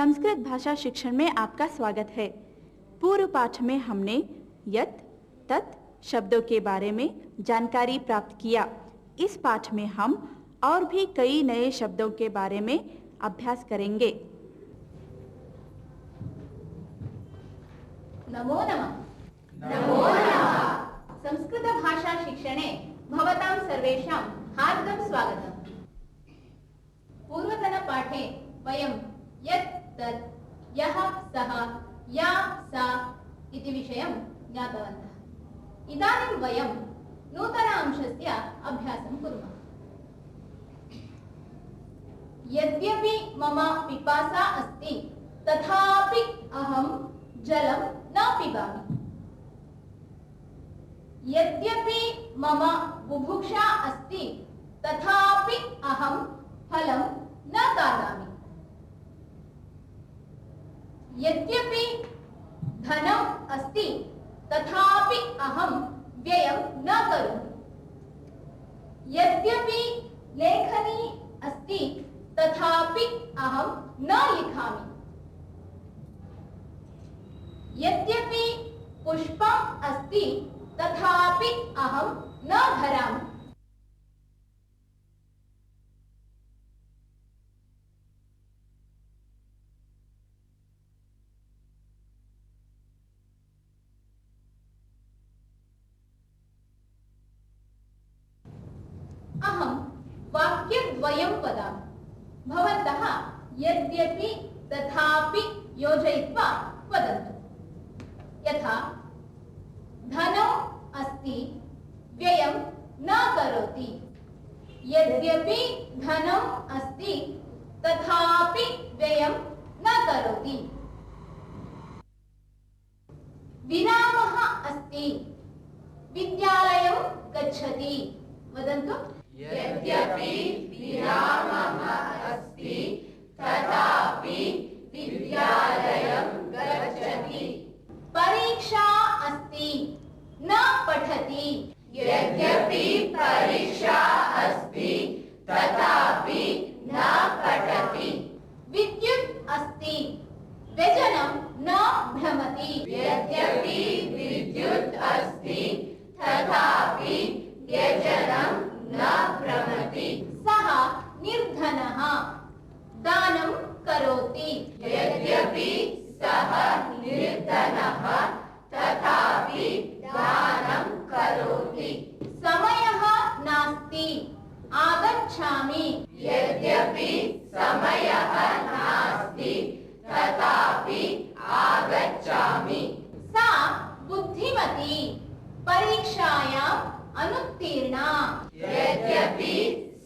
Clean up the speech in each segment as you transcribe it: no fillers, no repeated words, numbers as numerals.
संस्कृत भाषा शिक्षण में आपका स्वागत है। पूर्व पाठ में हमने यत् तत् शब्दों के बारे में जानकारी प्राप्त किया। इस पाठ में हम और भी कई नए शब्दों के बारे में अभ्यास करेंगे। नमो नमः। नमो नमः। संस्कृत भाषा शिक्षणे भवतां सर्वेषां हार्दं स्वागतम्। पूर्वतनपाठे वयं यत् तत् यः सः या सा इति विषयं ज्ञातवन्तः। इदानीं वयं नूतन अंशस्य अभ्यासं कुर्मः। यद्यपि मम पिपासा अस्ति तथापि अहं जलं न पिबामि। यद्यपि मम बुभुक्षा अस्ति तथापि अहं फलं न खादामि। यद्यपि धनम् अस्ति तथापि अहं व्ययं न करोमि। यद्यपि लेखनी अस्ति तथापि अहं न लिखामि। यद्यपि पुष्पम् अस्ति तथापि अहं न धरामि। अहं वाक्यद्वयं वदामि। भवन्तः यद्यपि तथापि योजयित्वा वदन्तु। यथा धनम् अस्ति व्ययं न करोति। यद्यपि धनम् अस्ति तथापि व्ययं न करोति। विरामः अस्ति विद्यालयं गच्छति। वदन्तु। यद्यपि विरामः अस्ति तथापि विद्यालयं गच्छति। परीक्षा अस्ति न पठति। यद्यपि परीक्षा अस्ति तथापि न पठति। विद्युत् अस्ति व्यजनं न भ्रमति। यद्यपि विद्युत् अस्ति तथापि व्यजनं न भ्रमति। सः निर्धनः दानं करोति। यद्यपि सः निर्धनः तथापि दानं करोति। समयः नास्ति आगच्छामि। यद्यपि समयः नास्ति तथापि आगच्छामि। सा बुद्धिमती परीक्षायाम् अनुत्तीर्णा। यद्यपि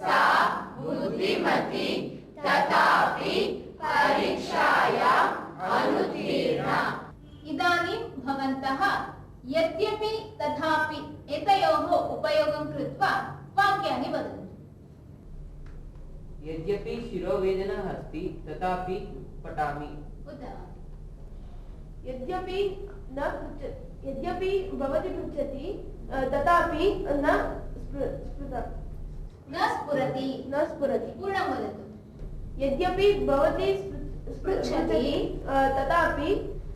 सा बुद्धिमती तथापि परीक्षायाम् अनुत्तीर्णा। इदानीं भवन्तः यद्यपि तथापि एतयोः उपयोगं कृत्वा वाक्यानि वदन्तु। यद्यपि शिरोवेदना अस्ति तथापि पठामि। उत्तमम्। यद्यपि भवती पृच्छति तथापि न स्फुरति। पूर्णं वदतु। यद्यपि भवती पृच्छति तथापि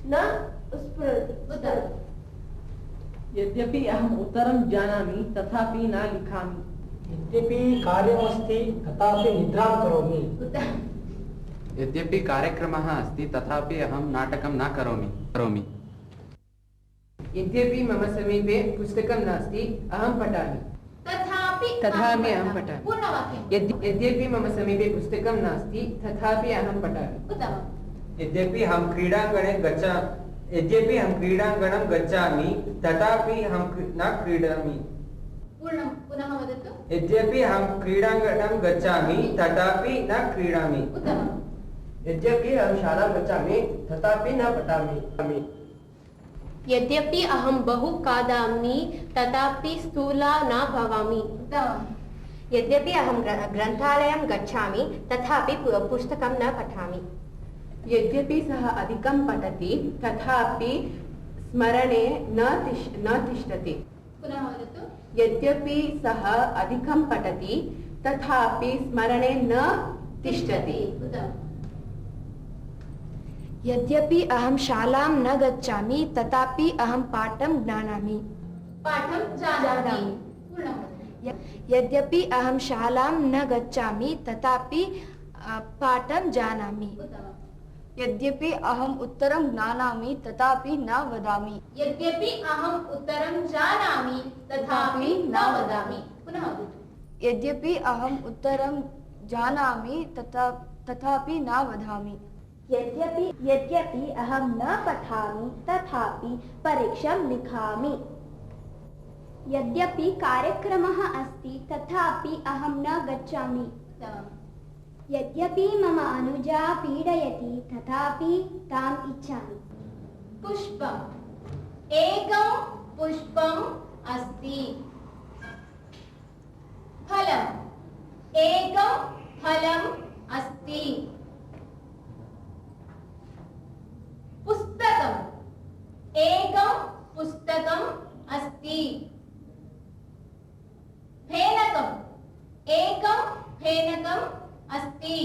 न स्फुरति। उत्तमम्। यद्यपि अहम् उत्तरं जानामि तथापि न लिखामि। यद्यपि कार्यमस्ति तथापि निद्रां करोमि। उत्तमम्। यद्यपि कार्यक्रमः अस्ति तथापि अहं नाटकं न करोमि। यद्यपि मम समीपे पुस्तकं नास्ति अहं पठामि। तथापि अहं पठामि। पूर्णवाक्यं। यद्यपि मम समीपे पुस्तकं नास्ति तथापि अहं पठामि। उत्तमम्। यद्यपि हम क्रीडाङ्गणं गच्छामि तथापि अहं न क्रीडामि। पुनः वदतु। यद्यपि हम क्रीडाङ्गणं गच्छामि तथापि न क्रीडामि। उत्तमम्। यद्यपि अहं शालां गच्छामि तथापि न पठामि। यद्यपि अहं बहु खादामि तथापि स्थूला न भवामि। उत्तमम्। यद्यपि अहं ग्रन्थालयं गच्छामि तथापि पुस्तकं न पठामि। यद्यपि सः अधिकं पठति तथापि स्मरणे न तिष्ठति। पुनः वदतु। यद्यपि सः अधिकं पठति तथापि स्मरणे न तिष्ठति। उत्तमम्। यद्यपि अहं शालां न गच्छामि तथापि अहं पाठं जानामि। पाठं जानामि। पूर्णं वदतु। यद्यपि अहं शालां न गच्छामि तथापि पाठं जानामि। उत्तमम्। यद्यपि अहम् उत्तरं जानामि तथापि न वदामि। यद्यपि अहम् उत्तरं जानामि तथापि न वदामि। पुनः वदतु। यद्यपि अहम् उत्तरं जानामि तथापि न वदामि। यद्यपि अहं न पठामि तथापि परीक्षां लिखामि। यद्यपि कार्यक्रमः अस्ति तथापि अहं न गच्छामि। यद्यपि मम अनुजा पीडयति तथापि ताम् इच्छामि। पुष्पम्। एकं पुष्पम् अस्ति। फलम्। एकं फलम् अस्ति। पुस्तकम्। एकं पुस्तकम् अस्ति। फेनकम्। एकं फेनकम् अस्ति।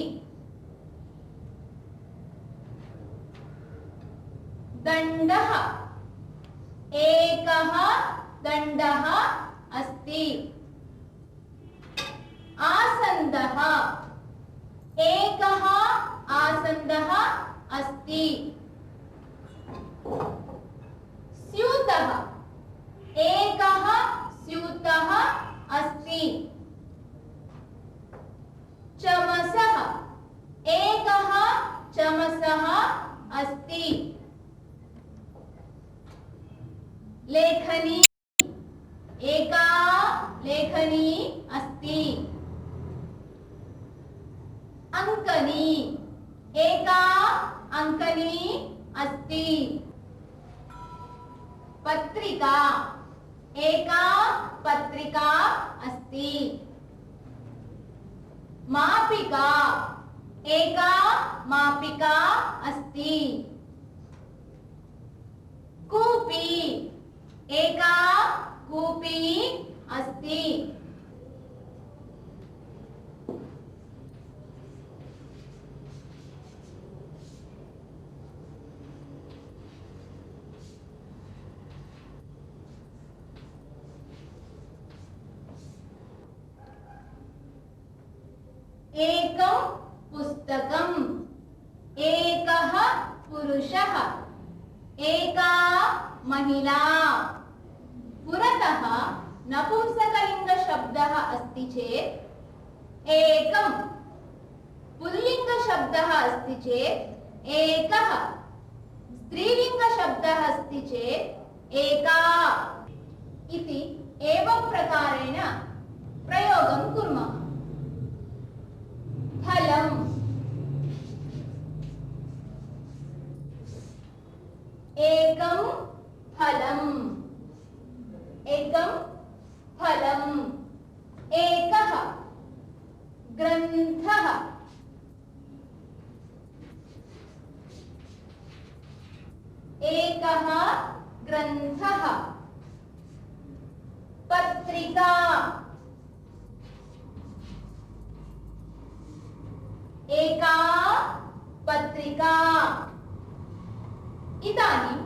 दण्डः। एकः दण्डः अस्ति। आसन्दः। एकः आसन्दः अस्ति। स्यूतः। एकः स्यूतः अस्ति। चमसः। एकः चमसः अस्ति। लेखनी। एका लेखनी अस्ति। अंकनी। एका अंकनी अस्ति। पत्रिका। एका पत्रिका अस्ति। मापिका। एका मापिका अस्ति। कूपी। एका कूपी अस्ति। एकं पुस्तकम्। एकः पुरुषः। एका महिला। पुरतः नपुंसकलिङ्गशब्दः अस्ति चेत् एकं। पुल्लिङ्गशब्दः अस्ति चेत् एकः। स्त्रीलिङ्गशब्दः अस्ति चेत् एका इति एवं प्रकारेण प्रयोगं कुर्मः। फलम्। एकं फलम्। एकं फलम्। एकः ग्रन्थः। एकः ग्रन्थः। पत्रिका। एका पत्रिका। इदानीम्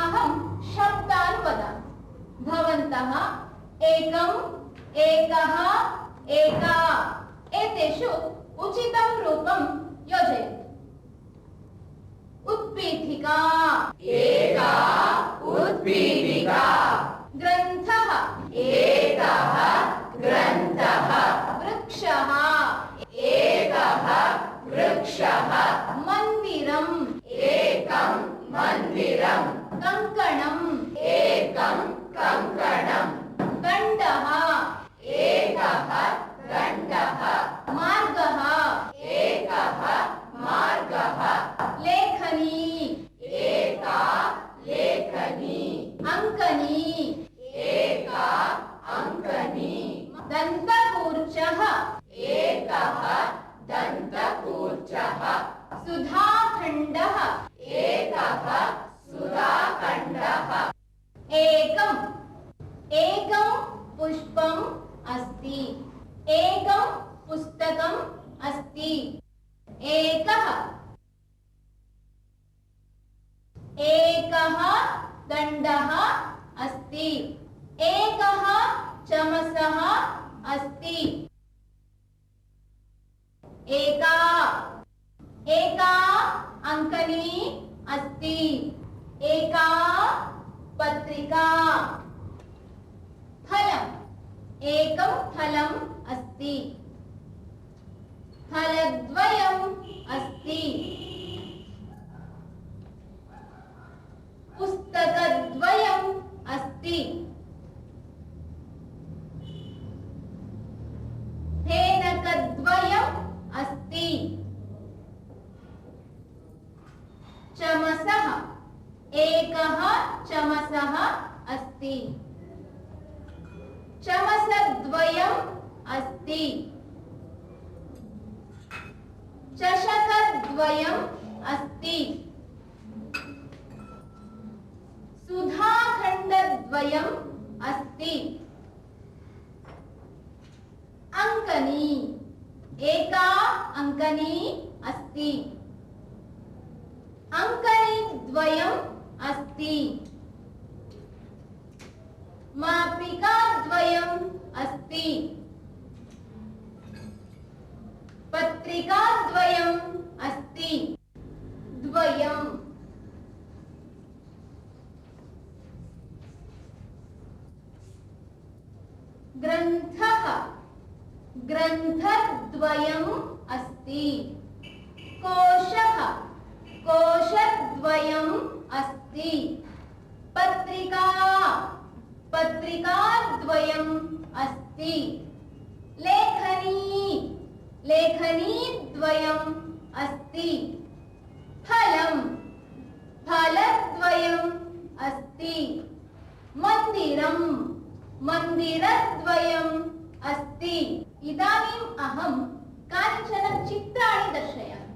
अहं शब्दान् वदामि। भवन्तः एकम्, एकः, एका एतेषु उचितं रूपं योजयन्तु। उत्पीठिका। एका उत्पीठिका। ग्रन्थः। एकः ग्रन्थः। वृक्षः। एकः वृक्षः। मन्दिरम्। एकं मन्दिरम्। कङ्कणम्। एकं कङ्कणम्। दण्डः। एकः दण्डः। मार्गः। एकः मार्गः। लेखनी। एका लेखनी। अङ्कनी। एका अङ्कनी। दन्तकूर्चः। एकः दन्तकूर्चः। सुधाखण्डः। एकः सुधाखण्डः। एकं पुष्पम् अस्ति। एकं पुस्तकम् अस्ति। एकः दण्डः अस्ति। एकः चमसः अस्ति। एका अंकनी अस्ति। एका पत्रिका। फलम् एकं फलम् अस्ति। फलद्वयम् अस्ति। पुस्तकद्वयम् अस्ति। फेनकद्वयम् अस्ति। चमसः एकः चमसः अस्ति। चमसद्वयम् अस्ति। चषकद्वयम् अस्ति। सुधाखण्डद्वयम् अस्ति। अंकनी एका अंकनी अस्ति। अंकनीद्वयम् अस्ति। मापिकाद्वयम् अस्ति। पत्रिकाद्वयम् अस्ति। द्वयम् ग्रन्थः ग्रन्थद्वयम् अस्ति। कोशः कोशद्वयम् अस्ति। पत्रिका पत्रिकाद्वयम् अस्ति। लेखनी लेखनीद्वयम् अस्ति। फलम् फलद्वयम् अस्ति। मन्दिरम् मन्दिरद्वयम् अस्ति। इदानीम् अहं कानिचन चित्राणि दर्शयामि।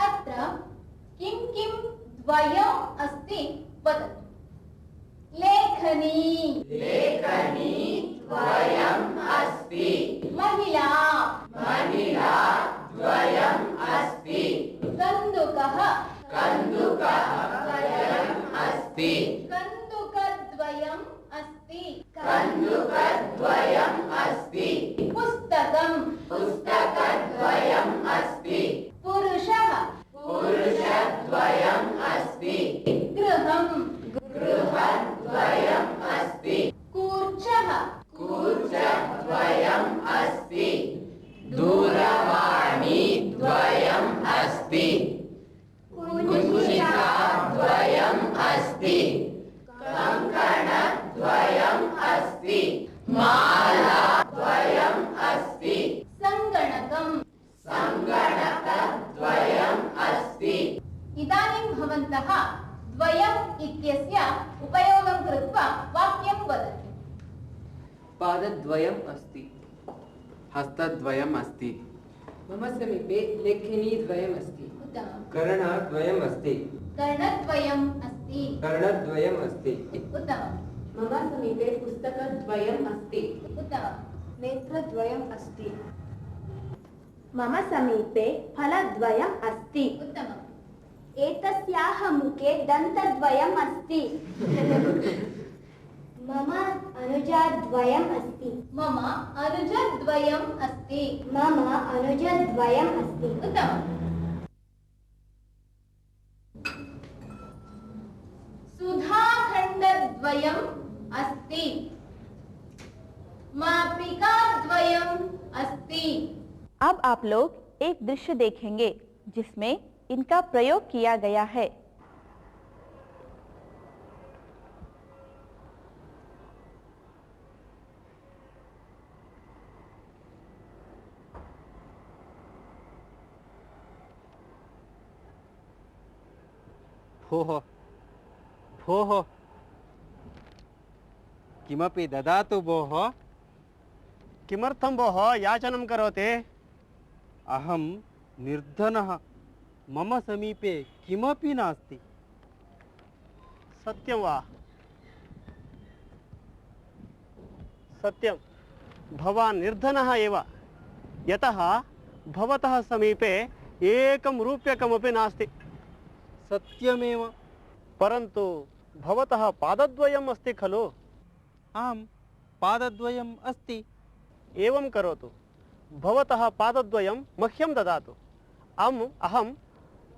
अत्र किं किं द्वयम् अस्ति वदतु। लेखनी लेखनी द्वयम् अस्ति। महिला महिला द्वयम् अस्ति। कन्दुकः कन्दुकः द्वयम् अस्ति। कन्दुकद्वयम् अस्ति। कन्दुकद्वयम् अस्ति। पुस्तकम् पुस्तकद्वयम् अस्ति। पुरुषः पुरुषद्वयम् अस्ति। गृहम् गृहद्वयम् अस्ति। कूर्चः कूर्चद्वयम् अस्ति। दूरवाणी द्वयम् अस्ति। कुञ्चिकाद्वयम् अस्ति। कङ्कणद्वयम् अस्ति। मालाद्वयम् अस्ति। सङ्गणकम् सङ्गणकद्वयम् अस्ति। इदानीं भवन्तः द्वयम् इत्यस्य उपयोगं कृत्वा वाक्यं वदन्तु। पादद्वयम् अस्ति। हस्तद्वयम् अस्ति। मम समीपे लेखनीद्वयम् अस्ति। उत्तमम्। कर्णद्वयम् अस्ति। कर्णद्वयम् अस्ति। कर्णद्वयम् अस्ति। उत्तमम्। मम समीपे पुस्तकद्वयम् अस्ति। उत्तमम्। नेत्रद्वयम् अस्ति। मम समीपे फलद्वयम् अस्ति। उत्तमम्। एतस्याः मुखे दन्तद्वयम् अस्ति। मम अनुजाद्वयम् अस्ति। मम अनुजद्वयम् अस्ति। मम अनुजद्वयम् अस्ति। उत्तमम्। सुधाखण्डद्वयम् अस्ति। मापिकाद्वयम् अस्ति। अब आप लोग एक दृश्य देखेंगे जिसमें इनका प्रयोग किया गया है। भोः भोः किमपि ददातु भोः। किमर्थं भोः याचनं करोति? अहं निर्धनः, मम समीपे किमपि नास्ति। सत्यं वा? सत्यं भवान् निर्धनः एव, यतः भवतः समीपे एकं रूप्यकमपि नास्ति। सत्यमेव। परन्तु भवतः पादद्वयम् अस्ति खलु? आम्, पादद्वयम् अस्ति। एवं करोतु, भवतः पादद्वयं मह्यं ददातु, अहं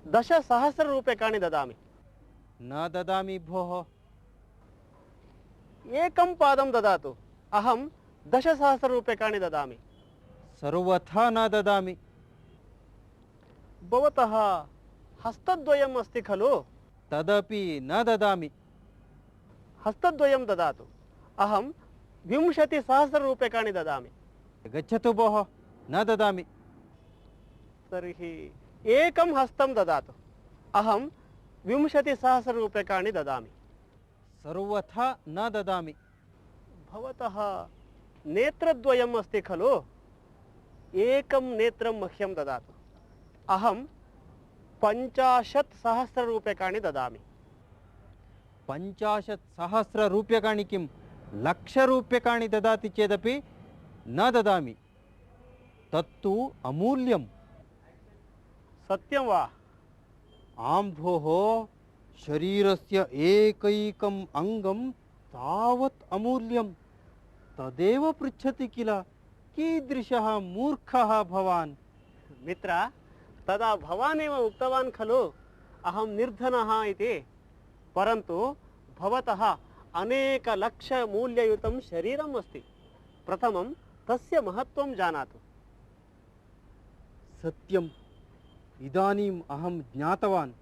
10,000 रूप्यकाणि ददामि। न ददामि भोः। एकं पादं ददातु, अहं 10,000 रूप्यकाणि ददामि। सर्वथा न ददामि। भवतः हस्तद्वयम् अस्ति खलु? तदपि न ददामि। हस्तद्वयं ददातु, अहं 20,000 रूप्यकाणि ददामि। गच्छतु भोः, न ददामि। तर्हि एकं हस्तं ददातु, अहं 20,000 रूप्यकाणि ददामि। सर्वथा न ददामि। भवतः नेत्रद्वयम् अस्ति खलु? एकं नेत्रं मह्यं ददातु, अहं 50,000 रूप्यकाणि ददामि। 50,000 रूप्यकाणि किं 1,00,000 रूप्यकाणि ददाति चेदपि न ददामि। तत्तु अमूल्यं। सत्यं वा? आं भोः, शरीरस्य एकैकम् अङ्गं तावत् अमूल्यं, तदेव पृच्छति किल? कीदृशः मूर्खः भवान्। मित्र, तदा भवानेव उक्तवान् खलु अहं निर्धनः इति। परन्तु भवतः अनेकलक्षमूल्ययुतं शरीरम् अस्ति। प्रथमं तस्य महत्त्वं जानातु। सत्यम्, इदानीम् अहं ज्ञातवान्।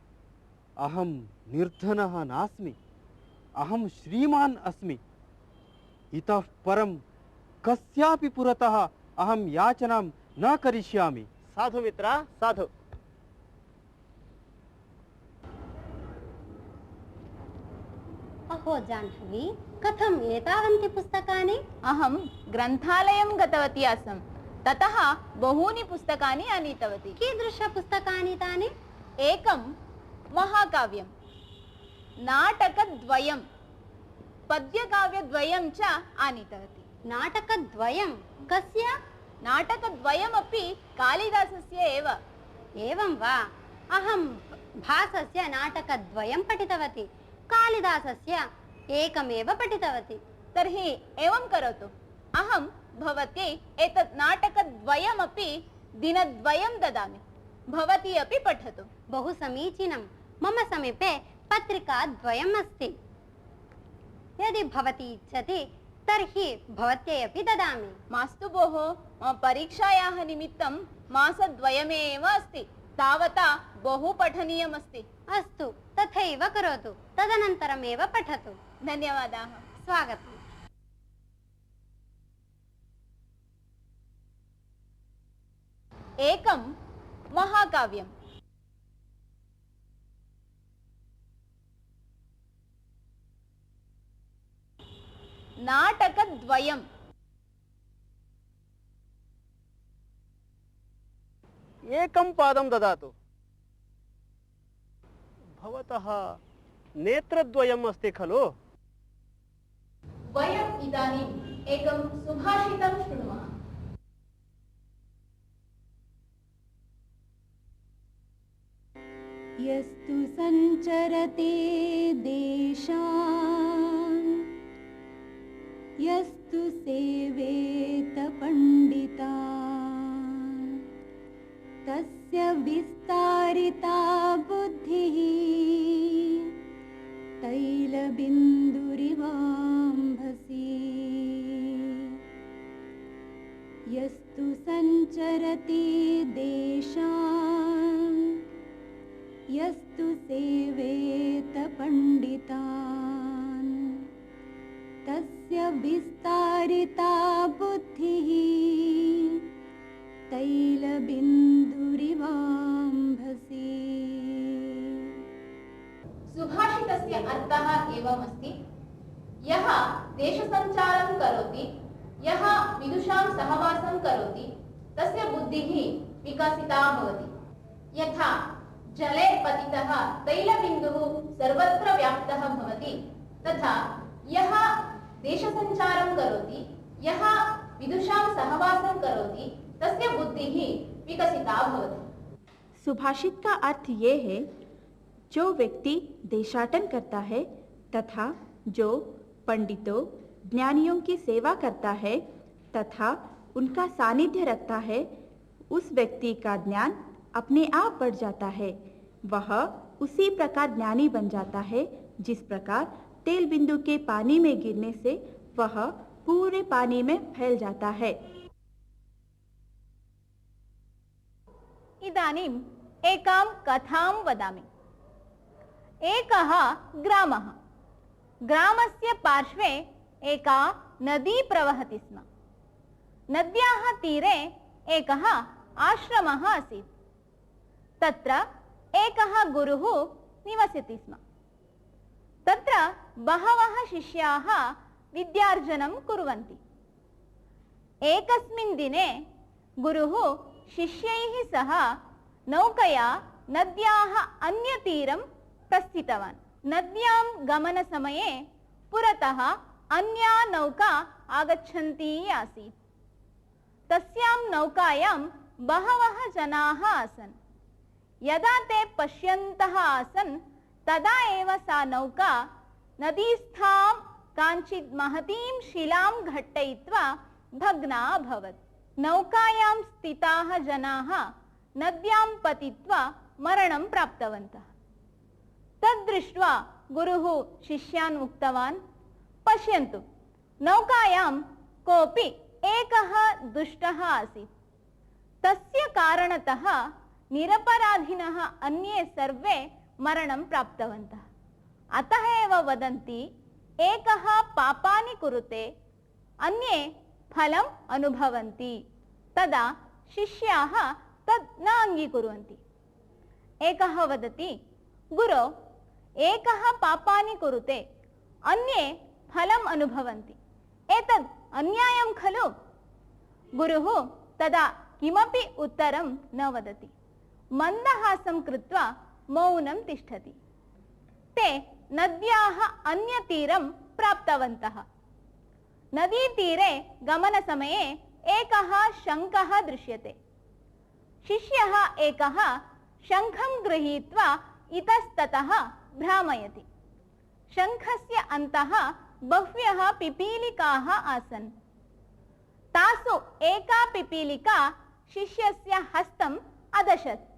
अहं निर्धनः नास्मि, अहं श्रीमान् अस्मि। इतः परं कस्यापि पुरतः अहं याचनां न करिष्यामि। साधु मित्र, साधु। अहो जाह्नवी, कथम् एतावन्ति पुस्तकानि? अहं ग्रन्थालयं गतवती आसम्, ततः बहूनि पुस्तकानि आनीतवती। कीदृशपुस्तकानि तानि? एकं महाकाव्यं, नाटकद्वयं, पद्यकाव्यद्वयं च आनीतवती। नाटकद्वयं? कस्य? नाटकद्वयमपि कालिदासस्य एव। एवं वा? अहं भासस्य नाटकद्वयं पठितवती, कालिदासस्य एकमेव पठितवती। तर्हि एवं करोतु, अहं भवत्यै एतत् नाटकद्वयमपि दिनद्वयं ददामि, भवती अपि पठतु। बहु समीचीनं। मम समीपे पत्रिकाद्वयम् अस्ति। यदि भवती इच्छति तर्हि भवत्यै अपि ददामि। मास्तु भोः, मम परीक्षायाः निमित्तं मासद्वयमेव अस्ति, तावता बहु पठनीयमस्ति। अस्तु, तथैव करोतु, तदनन्तरमेव पठतु। धन्यवादाः। स्वागतम्। एकं महाकाव्यं, नाटकद्वयं, एकं पादं ददातु। भवतः नेत्रद्वयम् अस्ति खलु? वयम् इदानीम् एकं सुभाषितं शृणुमः। यस्तु संचरते देशान्, यस्तु सेवेत पंडितान्, तस्य विस्तारिता बुद्धिः तैलबिन्दुरिवाम्भसि। यस्तु संचरति देशान्, यस्तु सेवेत पंडितान्, तस्य विस्तारिता बुद्धिः तैलबिन्दुरिवाम्भसि। सुभाषितस्य अर्थः एवमस्ति, यः देशसञ्चारं करोति, यः विदुषां सहवासं करोति, तस्य बुद्धिः विकसिता भवति। यथा जले पतितः तैलबिन्दुः सर्वत्र व्याप्तः भवति, तथा यः देशसञ्चारं करोति, यः विदुषां सहवासं करोति तस्य बुद्धिः विकसिता भवति। सुभाषित का अर्थ ये है, जो व्यक्ति देशाटन करता है तथा जो पंडितों ज्ञानियों की सेवा करता है तथा उनका सानिध्य रखता है, उस व्यक्ति का ज्ञान अपने आप बढ़ जाता है। वह उसी प्रकार ज्ञानी बन जाता है जिस प्रकार तेल बिंदु के पानी में गिरने से वह पूरे पानी में फैल जाता है। इदानीम् एकां कथां वदामि। एकः ग्रामः, ग्रामस्य पार्श्वे एका नदी प्रवहति स्म। नद्याः तीरे एकः आश्रमः आसीत्। तत्र एकः गुरुः निवसति स्म। तत्र बहवः शिष्याः विद्यार्जनं कुर्वन्ति। एकस्मिन् दिने गुरुः शिष्यैः सह नौकया नद्याः अन्यतीरं प्रस्थितवान्। नद्यां गमनसमये पुरतः अन्या नौका आगच्छन्ती आसीत्। तस्यां नौकायां बहवः जनाः आसन्। यदा ते पश्यन्तः आसन् तदा एव सा नौका नदीस्थां काञ्चित् महतीं शिलां घट्टयित्वा भग्ना अभवत्। नौकायां स्थिताः जनाः नद्यां पतित्वा मरणं प्राप्तवन्तः। तद्दृष्ट्वा गुरुः शिष्यान् उक्तवान्, पश्यन्तु, नौकायां कोऽपि एकः दुष्टः आसीत्। तस्य कारणतः निरपराधिनः अन्ये सर्वे मरणं प्राप्तवन्तः। अतः एव वदन्ति, एकः पापानि कुरुते, अन्ये फलम् अनुभवन्ति। तदा शिष्याः तद् न अङ्गीकुर्वन्ति। एकः वदति, गुरो, एकः पापानि कुरुते, अन्ये फलम् अनुभवन्ति, एतद् अन्यायं खलु? गुरुः तदा किमपि उत्तरं न वदति। मन्दहासं कृत्वा मौनं तिष्ठति। ते नद्याः अन्यतीरं प्राप्तवन्तः। नदीतीरे गमनसमये एकः शङ्खः दृश्यते। शिष्यः एकः शङ्खं गृहीत्वा इतस्ततः भ्रामयति। शङ्खस्य अन्तः बह्व्यः पिपीलिकाः आसन्। तासु एका पिपीलिका शिष्यस्य हस्तम् अदशत्।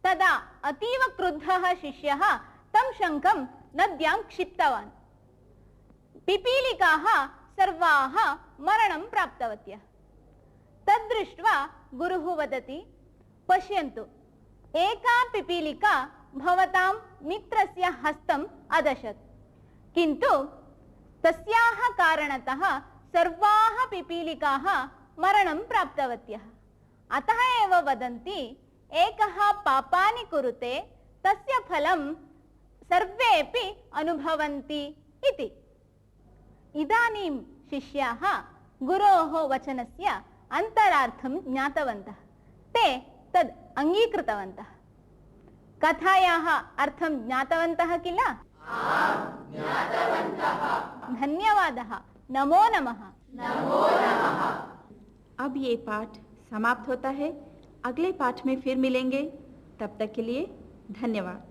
तदा अतीव क्रुद्धः शिष्यः तं शङ्खं नद्यां क्षिप्तवान्। पिपीलिकाः सर्वाः मरणं प्राप्तवत्यः। तद्दृष्ट्वा गुरुः वदति, पश्यन्तु, एका पिपीलिका भवतां मित्रस्य हस्तम् अदशत्, किन्तु तस्याः कारणतः सर्वाः पिपीलिकाः मरणं प्राप्तवत्यः। अतः एव वदन्ति, एकः पापानि कुरुते तस्य फलं सर्वेपि अनुभवन्ति इति। इदानीं शिष्याः गुरोः वचनस्य अन्तरार्थं ज्ञातवन्तः। ते तद् अङ्गीकृतवन्तः। कथायाः अर्थं ज्ञातवन्तः किल? धन्यवादः। नमो नमः। नमो नमः। अब ये पाठ समाप्त होता है। अगले पाठ में फिर मिलेंगे। तब तक के लिए धन्यवाद।